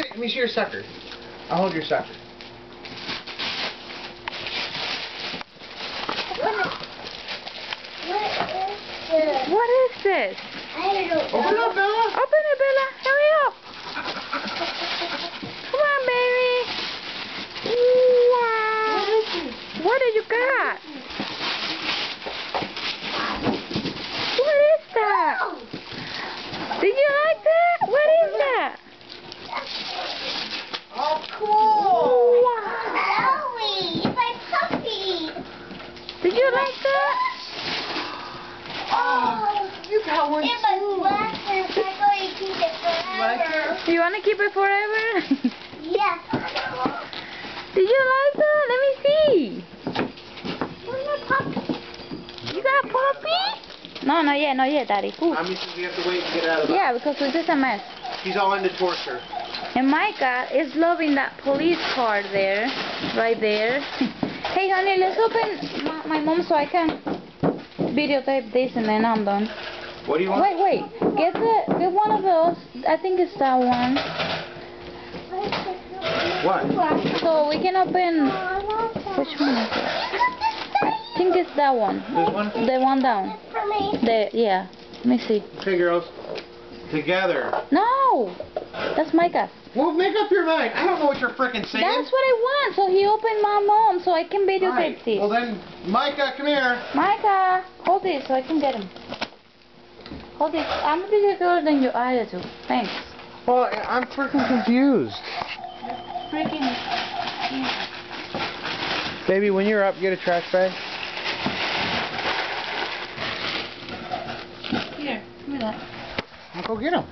Let me see your sucker. I'll hold your sucker. What is this? I don't know. Open it up, Bella. Open it, Bella. Hurry up. Come on, baby. Wow. What did you got? What is that? Did you like that? What is that? Oh, cool. Wow. Zoe, it's my puppy. Did you like that? Oh, you got one It's my too. blaster, so I'm going to keep it forever. You want to keep it forever? Yes. Did you like that? Let me see. Where's my puppy? You got a puppy? No, not yet, Daddy. Ooh. Mommy says we have to wait and get it out of the Yeah, because it's just a mess. He's all into torture. And Micah is loving that police car there, right there. Hey, honey, let's open my mom so I can videotape this and then I'm done. What do you want? Wait. Get one of those. I think it's that one. What? So we can open. Which one is it? I think it's that one. This one? The one down. For me. Yeah. Let me see. Okay, girls. Together. No, that's Micah. Well, make up your mind. I don't know what you're freaking saying. That's what I want. So he opened my mom so I can videotape Right. this. Well then, Micah, come here. Micah, hold this so I can get him. Hold this. I'm a bigger girl than your attitude. Thanks. Well, I'm freaking confused. Freaking. Baby, when you're up, get a trash bag. Here, give me that. I'll go get him.